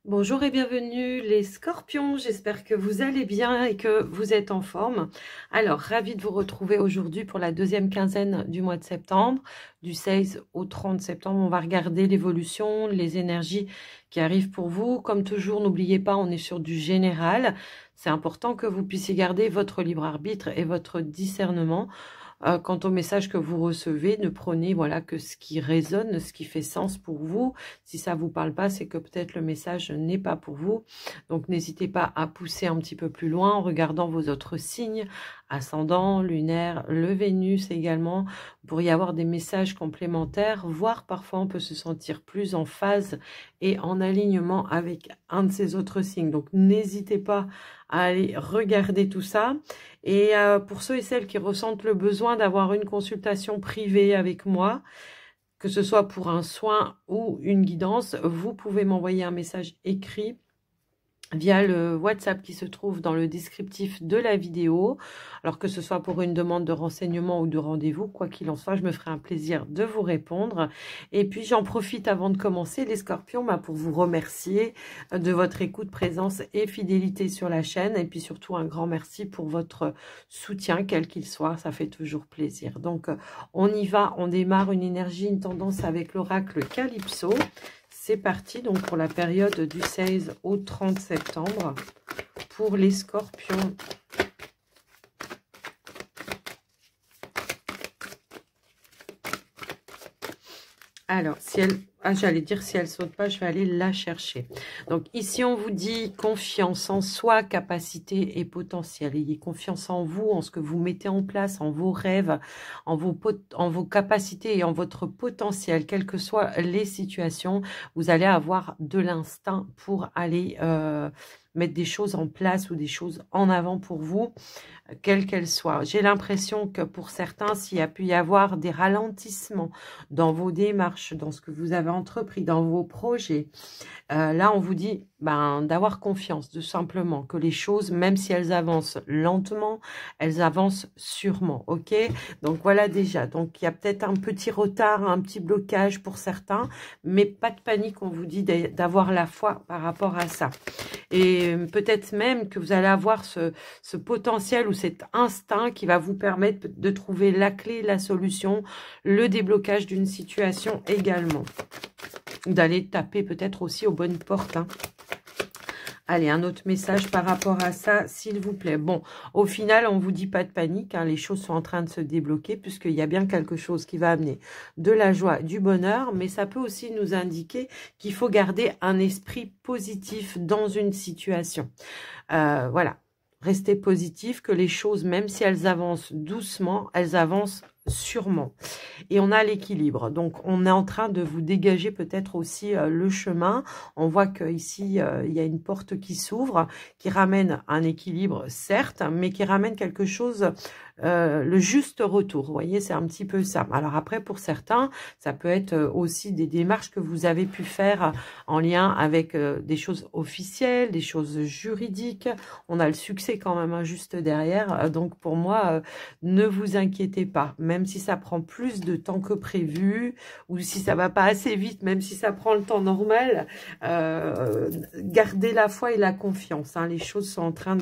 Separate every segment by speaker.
Speaker 1: Bonjour et bienvenue les scorpions, j'espère que vous allez bien et que vous êtes en forme. Alors, ravi de vous retrouver aujourd'hui pour la deuxième quinzaine du mois de septembre, du 16 au 30 septembre. On va regarder l'évolution, les énergies qui arrivent pour vous. Comme toujours, n'oubliez pas, on est sur du général. C'est important que vous puissiez garder votre libre arbitre et votre discernement. Quant au message que vous recevez, ne prenez voilà que ce qui résonne, ce qui fait sens pour vous. Si ça vous parle pas, c'est que peut-être le message n'est pas pour vous. Donc n'hésitez pas à pousser un petit peu plus loin en regardant vos autres signes, ascendant, lunaire, le Vénus également, pour y avoir des messages complémentaires, voire parfois on peut se sentir plus en phase et en alignement avec un de ces autres signes. Donc n'hésitez pas à aller regarder tout ça. Et pour ceux et celles qui ressentent le besoin d'avoir une consultation privée avec moi, que ce soit pour un soin ou une guidance, vous pouvez m'envoyer un message écrit via le WhatsApp qui se trouve dans le descriptif de la vidéo. Alors que ce soit pour une demande de renseignement ou de rendez-vous, quoi qu'il en soit, je me ferai un plaisir de vous répondre. Et puis j'en profite avant de commencer, les scorpions, pour vous remercier de votre écoute, présence et fidélité sur la chaîne. Et puis surtout un grand merci pour votre soutien, quel qu'il soit, ça fait toujours plaisir. Donc on y va, on démarre une énergie, une tendance avec l'oracle Calypso. C'est parti donc pour la période du 16 au 30 septembre pour les scorpions. Alors, si elle... j'allais dire si elle saute pas, je vais aller la chercher. Donc ici, on vous dit confiance en soi, capacité et potentiel. Ayez confiance en vous, en ce que vous mettez en place, en vos rêves, en vos capacités et en votre potentiel. Quelles que soient les situations, vous allez avoir de l'instinct pour aller mettre des choses en place ou des choses en avant pour vous, quelles qu'elles soient. J'ai l'impression que pour certains, s'il y a pu y avoir des ralentissements dans vos démarches, dans ce que vous avez entrepris, dans vos projets, là, on vous dit d'avoir confiance, de simplement que les choses, même si elles avancent lentement, elles avancent sûrement, ok? Donc voilà déjà, donc il y a peut-être un petit retard, un petit blocage pour certains, mais pas de panique, on vous dit d'avoir la foi par rapport à ça. Et peut-être même que vous allez avoir ce potentiel ou cet instinct qui va vous permettre de trouver la clé, la solution, le déblocage d'une situation également. D'aller taper peut-être aussi aux bonnes portes. Allez, un autre message par rapport à ça, s'il vous plaît. Bon, au final, on vous dit pas de panique. Les choses sont en train de se débloquer puisqu'il y a bien quelque chose qui va amener de la joie, du bonheur. Mais ça peut aussi nous indiquer qu'il faut garder un esprit positif dans une situation. Voilà. Restez positif, que les choses, même si elles avancent doucement, elles avancent sûrement. Et on a l'équilibre. Donc, on est en train de vous dégager peut-être aussi le chemin. On voit qu'ici, il y a une porte qui s'ouvre, qui ramène un équilibre, certes, mais qui ramène quelque chose, le juste retour. Vous voyez, c'est un petit peu ça. Alors après, pour certains, ça peut être aussi des démarches que vous avez pu faire en lien avec des choses officielles, des choses juridiques. On a le succès quand même juste derrière. Donc, pour moi, ne vous inquiétez pas. Même si ça prend plus de temps que prévu, ou si ça va pas assez vite, même si ça prend le temps normal, gardez la foi et la confiance. Les choses sont en train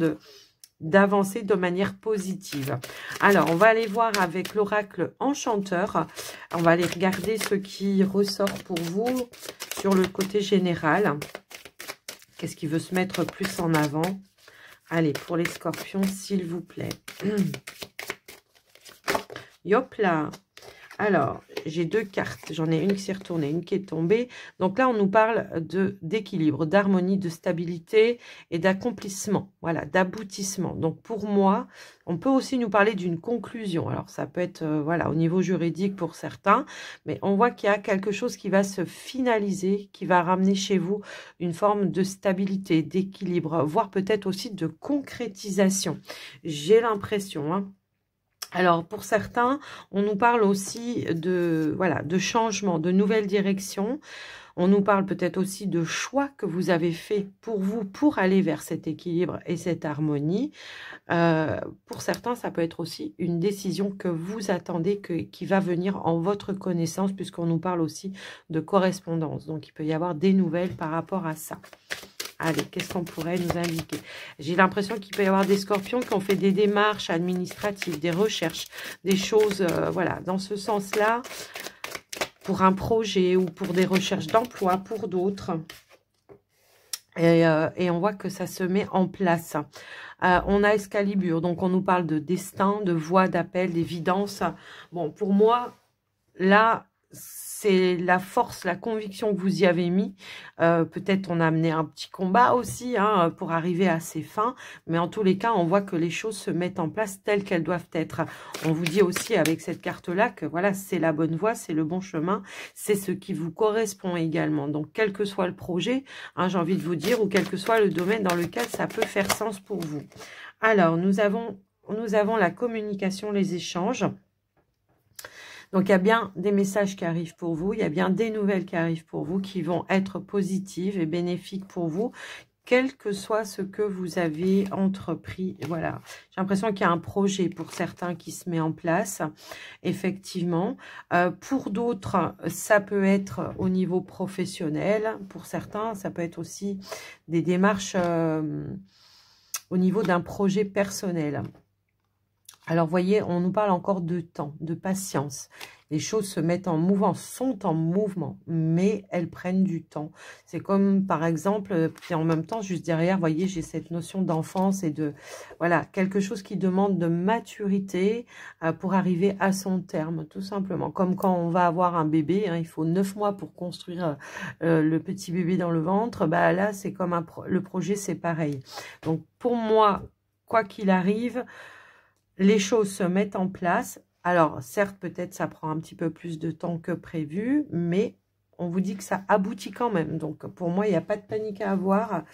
Speaker 1: d'avancer de manière positive. Alors, on va aller voir avec l'oracle enchanteur. On va aller regarder ce qui ressort pour vous sur le côté général. Qu'est-ce qui veut se mettre plus en avant? Allez, pour les scorpions, s'il vous plaît. Yop là. Alors, j'ai deux cartes. J'en ai une qui s'est retournée, une qui est tombée. Donc là, on nous parle d'équilibre, d'harmonie, de stabilité et d'accomplissement. Voilà, d'aboutissement. Donc pour moi, on peut aussi nous parler d'une conclusion. Alors ça peut être, voilà, au niveau juridique pour certains. Mais on voit qu'il y a quelque chose qui va se finaliser, qui va ramener chez vous une forme de stabilité, d'équilibre, voire peut-être aussi de concrétisation. J'ai l'impression, Alors, pour certains, on nous parle aussi de, voilà, de changement, de nouvelles directions. On nous parle peut-être aussi de choix que vous avez fait pour vous, pour aller vers cet équilibre et cette harmonie. Pour certains, ça peut être aussi une décision que vous attendez, qui va venir en votre connaissance, puisqu'on nous parle aussi de correspondance. Donc, il peut y avoir des nouvelles par rapport à ça. Allez, qu'est-ce qu'on pourrait nous indiquer? J'ai l'impression qu'il peut y avoir des scorpions qui ont fait des démarches administratives, des recherches, des choses, voilà, dans ce sens-là, pour un projet ou pour des recherches d'emploi, pour d'autres. Et on voit que ça se met en place. On a Excalibur, donc on nous parle de destin, de voie, d'appel, d'évidence. Bon, pour moi, là, c'est la force, la conviction que vous y avez mis. Peut-être on a amené un petit combat aussi hein, pour arriver à ses fins. Mais en tous les cas, on voit que les choses se mettent en place telles qu'elles doivent être. On vous dit aussi avec cette carte-là que voilà, c'est la bonne voie, c'est le bon chemin. C'est ce qui vous correspond également. Donc, quel que soit le projet, hein, j'ai envie de vous dire, ou quel que soit le domaine dans lequel ça peut faire sens pour vous. Alors, nous avons la communication, les échanges. Donc, il y a bien des messages qui arrivent pour vous. Il y a bien des nouvelles qui arrivent pour vous qui vont être positives et bénéfiques pour vous, quel que soit ce que vous avez entrepris. Voilà. J'ai l'impression qu'il y a un projet pour certains qui se met en place, effectivement. Pour d'autres, ça peut être au niveau professionnel. Pour certains, ça peut être aussi des démarches au niveau d'un projet personnel. Alors, vous voyez, on nous parle encore de temps, de patience. Les choses se mettent en mouvement, sont en mouvement, mais elles prennent du temps. C'est comme, par exemple, puis en même temps, juste derrière, vous voyez, j'ai cette notion d'enfance et de, voilà, quelque chose qui demande de maturité pour arriver à son terme, tout simplement. Comme quand on va avoir un bébé, hein, il faut 9 mois pour construire le petit bébé dans le ventre. Bah, là, c'est comme le projet, c'est pareil. Donc, pour moi, quoi qu'il arrive, les choses se mettent en place. Alors, certes, peut-être ça prend un petit peu plus de temps que prévu, mais on vous dit que ça aboutit quand même. Donc, pour moi, il n'y a pas de panique à avoir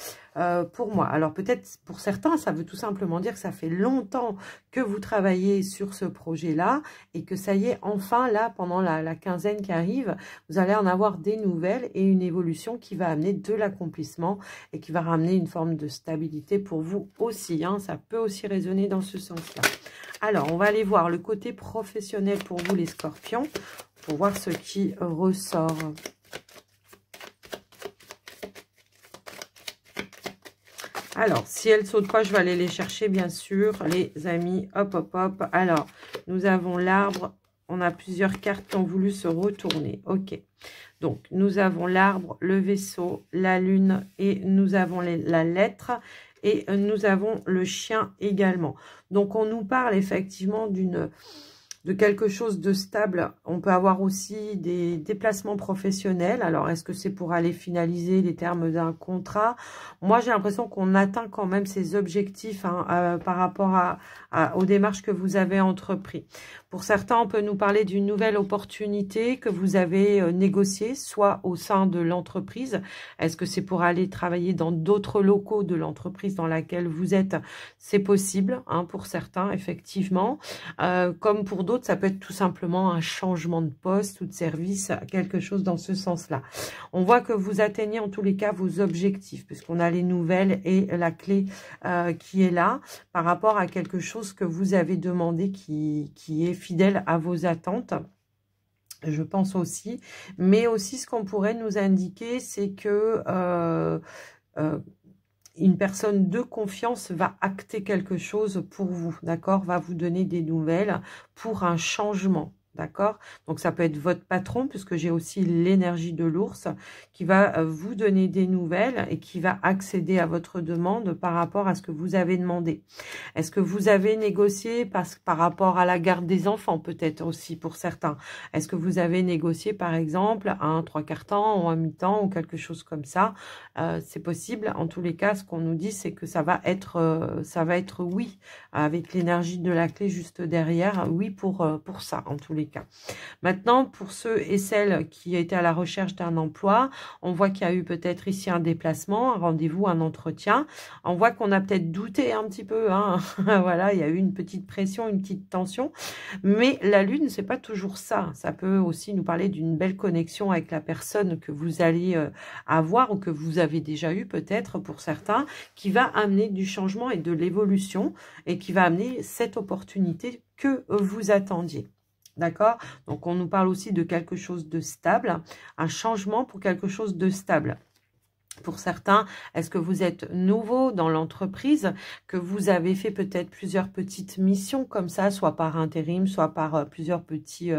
Speaker 1: pour moi. Alors, peut-être pour certains, ça veut tout simplement dire que ça fait longtemps que vous travaillez sur ce projet-là et que ça y est, enfin, là, pendant la quinzaine qui arrive, vous allez en avoir des nouvelles et une évolution qui va amener de l'accomplissement et qui va ramener une forme de stabilité pour vous aussi. Hein. Ça peut aussi résonner dans ce sens-là. Alors, on va aller voir le côté professionnel pour vous, les scorpions, pour voir ce qui ressort. Alors, si elles ne sautent pas, je vais aller les chercher, bien sûr, les amis. Hop, hop, hop. Alors, nous avons l'arbre. On a plusieurs cartes qui ont voulu se retourner. Ok. Donc, nous avons l'arbre, le vaisseau, la lune et nous avons la lettre. Et nous avons le chien également. Donc, on nous parle effectivement de quelque chose de stable. On peut avoir aussi des déplacements professionnels. Alors, est-ce que c'est pour aller finaliser les termes d'un contrat? Moi, j'ai l'impression qu'on atteint quand même ces objectifs hein, par rapport aux démarches que vous avez entreprises. Pour certains, on peut nous parler d'une nouvelle opportunité que vous avez négociée, soit au sein de l'entreprise. Est-ce que c'est pour aller travailler dans d'autres locaux de l'entreprise dans laquelle vous êtes? C'est possible hein, pour certains, effectivement. Comme pour d'autres, ça peut être tout simplement un changement de poste ou de service, quelque chose dans ce sens-là. On voit que vous atteignez en tous les cas vos objectifs, puisqu'on a les nouvelles et la clé qui est là, par rapport à quelque chose que vous avez demandé qui est fidèle à vos attentes. Je pense aussi. Mais aussi, ce qu'on pourrait nous indiquer, c'est que une personne de confiance va acter quelque chose pour vous, d'accord? Va vous donner des nouvelles pour un changement, d'accord? Donc, ça peut être votre patron, puisque j'ai aussi l'énergie de l'ours, qui va vous donner des nouvelles et qui va accéder à votre demande par rapport à ce que vous avez demandé. Est-ce que vous avez négocié par rapport à la garde des enfants, peut-être aussi pour certains? Est-ce que vous avez négocié, par exemple, un 3/4 temps ou un mi-temps ou quelque chose comme ça? C'est possible. En tous les cas, ce qu'on nous dit, c'est que ça va être oui, avec l'énergie de la clé juste derrière. Oui pour ça, en tous les cas. Maintenant, pour ceux et celles qui étaient à la recherche d'un emploi, on voit qu'il y a eu peut-être ici un déplacement, un rendez-vous, un entretien. On voit qu'on a peut-être douté un petit peu. Hein. Voilà, il y a eu une petite pression, une petite tension. Mais la lune, c'est pas toujours ça. Ça peut aussi nous parler d'une belle connexion avec la personne que vous allez avoir ou que vous avez déjà eu peut-être pour certains, qui va amener du changement et de l'évolution et qui va amener cette opportunité que vous attendiez. D'accord? Donc, on nous parle aussi de quelque chose de stable, un changement pour quelque chose de stable. Pour certains, est-ce que vous êtes nouveau dans l'entreprise, que vous avez fait peut-être plusieurs petites missions comme ça, soit par intérim, soit par plusieurs petits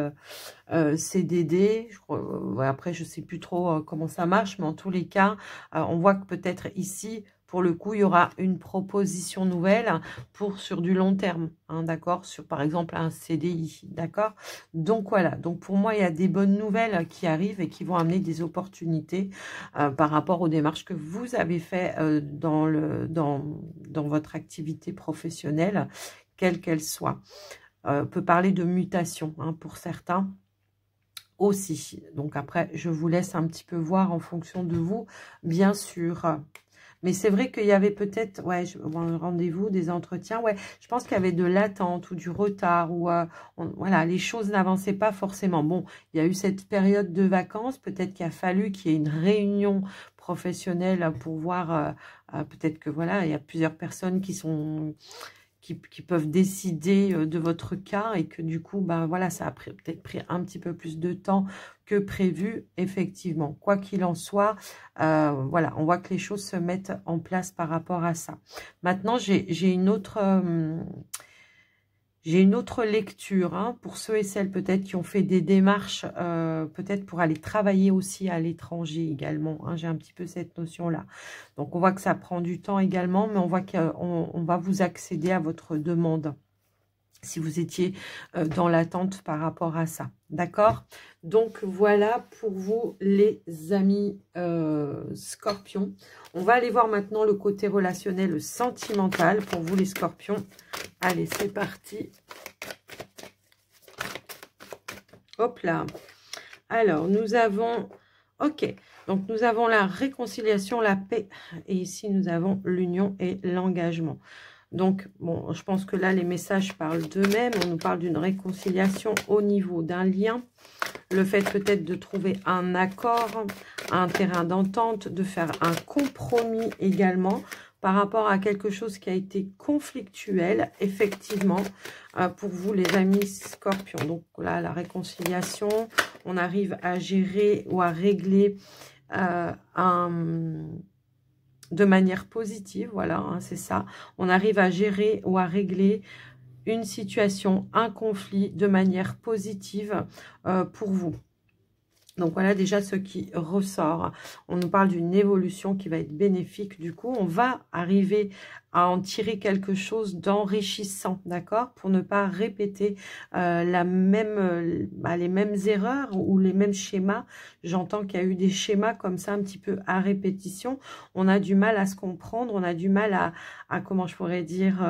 Speaker 1: CDD. Après, je ne sais plus trop comment ça marche, mais en tous les cas, on voit que peut-être ici, pour le coup, il y aura une proposition nouvelle sur du long terme, hein, d'accord, sur par exemple un CDI, d'accord. Donc voilà, donc pour moi, il y a des bonnes nouvelles qui arrivent et qui vont amener des opportunités par rapport aux démarches que vous avez fait dans votre activité professionnelle, quelle qu'elle soit. On peut parler de mutation, hein, pour certains aussi. Donc après, je vous laisse un petit peu voir en fonction de vous, bien sûr. Mais c'est vrai qu'il y avait peut-être, ouais, rendez-vous, des entretiens, ouais, je pense qu'il y avait de l'attente ou du retard, ou voilà, les choses n'avançaient pas forcément. Bon, il y a eu cette période de vacances, peut-être qu'il a fallu qu'il y ait une réunion professionnelle pour voir, peut-être que voilà, il y a plusieurs personnes qui peuvent décider de votre cas et que du coup, ben voilà, ça a peut-être pris un petit peu plus de temps que prévu, effectivement. Quoi qu'il en soit, voilà, on voit que les choses se mettent en place par rapport à ça. Maintenant, j'ai une autre... j'ai une autre lecture, hein, pour ceux et celles peut-être qui ont fait des démarches, peut-être pour aller travailler aussi à l'étranger également, hein, j'ai un petit peu cette notion-là. Donc, on voit que ça prend du temps également, mais on voit qu'on va vous accéder à votre demande si vous étiez dans l'attente par rapport à ça. D'accord? Donc, voilà pour vous, les amis scorpions. On va aller voir maintenant le côté relationnel, sentimental pour vous, les scorpions. Allez, c'est parti. Hop là. Alors, nous avons... Ok, donc nous avons la réconciliation, la paix. Et ici, nous avons l'union et l'engagement. Donc, bon, je pense que là, les messages parlent d'eux-mêmes. On nous parle d'une réconciliation au niveau d'un lien. Le fait peut-être de trouver un accord, un terrain d'entente, de faire un compromis également par rapport à quelque chose qui a été conflictuel, effectivement, pour vous, les amis scorpions. Donc là, la réconciliation, on arrive à gérer ou à régler de manière positive, voilà, hein, c'est ça. On arrive à gérer ou à régler une situation, un conflit de manière positive pour vous. Donc voilà déjà ce qui ressort. On nous parle d'une évolution qui va être bénéfique. Du coup, on va arriver à en tirer quelque chose d'enrichissant, d'accord? Pour ne pas répéter les mêmes erreurs ou les mêmes schémas. J'entends qu'il y a eu des schémas comme ça un petit peu à répétition. On a du mal à se comprendre, on a du mal à comment je pourrais dire...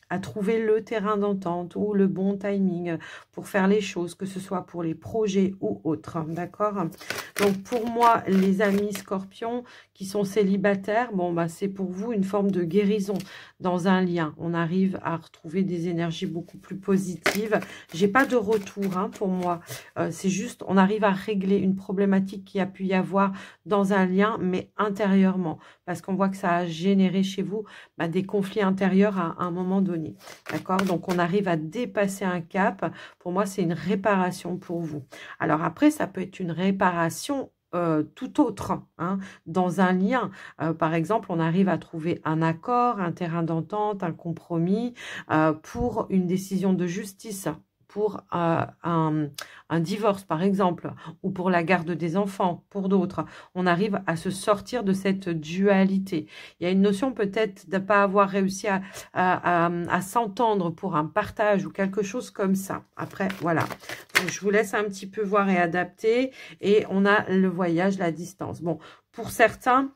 Speaker 1: à trouver le terrain d'entente ou le bon timing pour faire les choses, que ce soit pour les projets ou autres, d'accord? Donc, pour moi, les amis scorpions qui sont célibataires, bon, bah, c'est pour vous une forme de guérison dans un lien. On arrive à retrouver des énergies beaucoup plus positives. J'ai pas de retour, hein, pour moi. C'est juste, on arrive à régler une problématique qui a pu y avoir dans un lien, mais intérieurement, parce qu'on voit que ça a généré chez vous des conflits intérieurs à un moment donné. D'accord? Donc, on arrive à dépasser un cap. Pour moi, c'est une réparation pour vous. Alors après, ça peut être une réparation tout autre, hein, dans un lien. Par exemple, on arrive à trouver un accord, un terrain d'entente, un compromis pour une décision de justice, pour un divorce, par exemple, ou pour la garde des enfants, pour d'autres. On arrive à se sortir de cette dualité. Il y a une notion peut-être de ne pas avoir réussi à s'entendre pour un partage ou quelque chose comme ça. Après, voilà. Donc, je vous laisse un petit peu voir et adapter. Et on a le voyage, la distance. Bon, pour certains...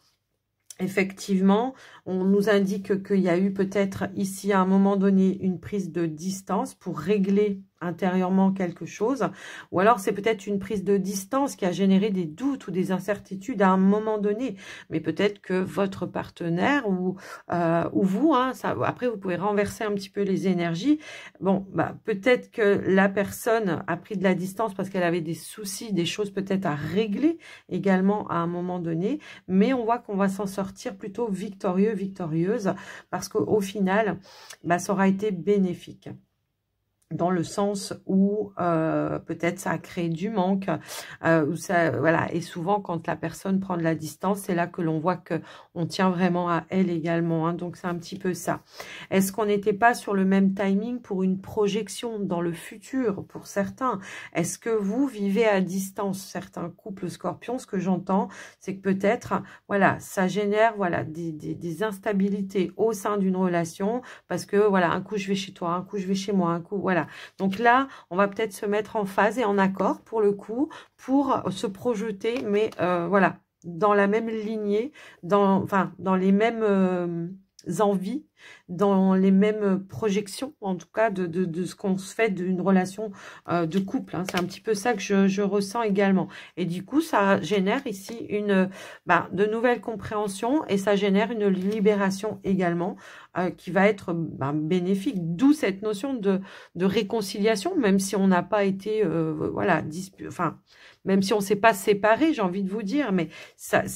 Speaker 1: Effectivement, on nous indique qu'il y a eu peut-être ici à un moment donné une prise de distance pour régler intérieurement quelque chose, ou alors c'est peut-être une prise de distance qui a généré des doutes ou des incertitudes à un moment donné, mais peut-être que votre partenaire ou vous, hein, ça, après vous pouvez renverser un petit peu les énergies, bon, bah, peut-être que la personne a pris de la distance parce qu'elle avait des soucis, des choses peut-être à régler également à un moment donné, mais on voit qu'on va s'en sortir plutôt victorieux, victorieuse, parce qu'au final, bah, ça aura été bénéfique. dans le sens où peut-être ça a créé du manque, ou ça, voilà. Et souvent, quand la personne prend de la distance, c'est là que l'on voit que on tient vraiment à elle également. Hein, donc, c'est un petit peu ça. Est-ce qu'on n'était pas sur le même timing pour une projection dans le futur pour certains? Est-ce que vous vivez à distance? Certains couples scorpions, ce que j'entends, c'est que peut-être, voilà, ça génère, voilà, des instabilités au sein d'une relation parce que, voilà, un coup je vais chez toi, un coup je vais chez moi, un coup, voilà. Donc là, on va peut-être se mettre en phase et en accord pour le coup, pour se projeter, mais voilà, dans la même lignée, enfin, dans les mêmes envies, dans les mêmes projections, en tout cas, de ce qu'on se fait d'une relation de couple. Hein. C'est un petit peu ça que je ressens également. Et du coup, ça génère ici de nouvelles compréhensions et ça génère une libération également qui va être bénéfique. D'où cette notion de réconciliation, même si on n'a pas été, voilà, enfin, même si on ne s'est pas séparés, j'ai envie de vous dire, mais ça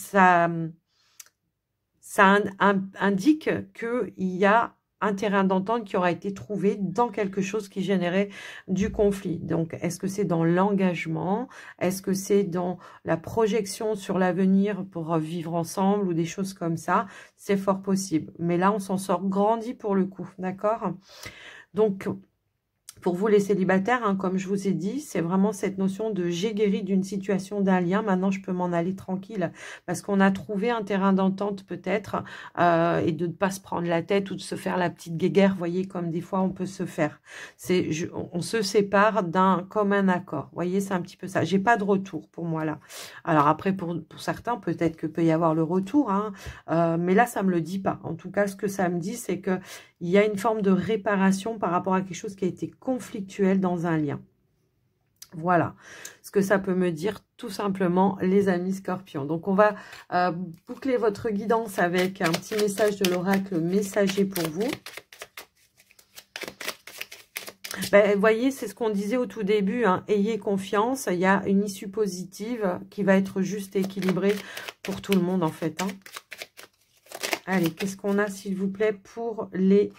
Speaker 1: indique qu'il y a un terrain d'entente qui aura été trouvé dans quelque chose qui générait du conflit. Donc, est-ce que c'est dans l'engagement? Est-ce que c'est dans la projection sur l'avenir pour vivre ensemble ou des choses comme ça? C'est fort possible. Mais là, on s'en sort grandi pour le coup, d'accord? Donc, pour vous les célibataires, hein, comme je vous ai dit, c'est vraiment cette notion de j'ai guéri d'une situation, d'un lien, maintenant je peux m'en aller tranquille parce qu'on a trouvé un terrain d'entente peut-être et de ne pas se prendre la tête ou de se faire la petite guéguerre, vous voyez, comme des fois on peut se faire. On se sépare d'un commun accord, vous voyez, c'est un petit peu ça. J'ai pas de retour pour moi là. Alors après, pour certains, peut-être que peut y avoir le retour, hein, mais là ça me le dit pas. En tout cas, ce que ça me dit, c'est que il y a une forme de réparation par rapport à quelque chose qui a été conflictuel dans un lien. Voilà ce que ça peut me dire tout simplement, les amis scorpions. Donc, on va boucler votre guidance avec un petit message de l'oracle messager pour vous. Vous voyez, c'est ce qu'on disait au tout début. Hein, ayez confiance, il y a une issue positive qui va être juste et équilibrée pour tout le monde en fait. Hein. Allez, qu'est-ce qu'on a, s'il vous plaît, pour les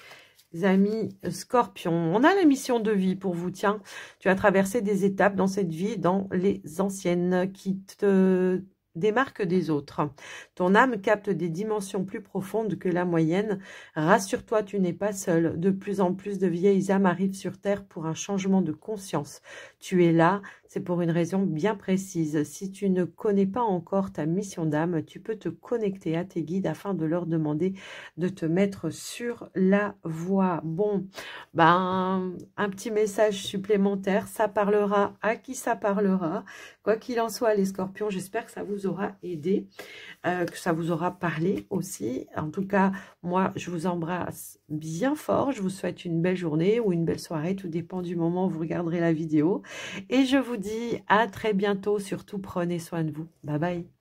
Speaker 1: amis scorpions? On a la mission de vie pour vous. Tiens, tu as traversé des étapes dans cette vie, dans les anciennes, qui te démarquent des autres. Ton âme capte des dimensions plus profondes que la moyenne. Rassure-toi, tu n'es pas seul. De plus en plus de vieilles âmes arrivent sur Terre pour un changement de conscience. Tu es là, c'est pour une raison bien précise. Si tu ne connais pas encore ta mission d'âme, tu peux te connecter à tes guides afin de leur demander de te mettre sur la voie. Bon, un petit message supplémentaire, ça parlera à qui ça parlera. Quoi qu'il en soit, les scorpions, j'espère que ça vous aura aidé, que ça vous aura parlé aussi. En tout cas, moi, je vous embrasse bien fort. Je vous souhaite une belle journée ou une belle soirée, tout dépend du moment où vous regarderez la vidéo. Et je vous dis à très bientôt. Surtout, prenez soin de vous. Bye bye.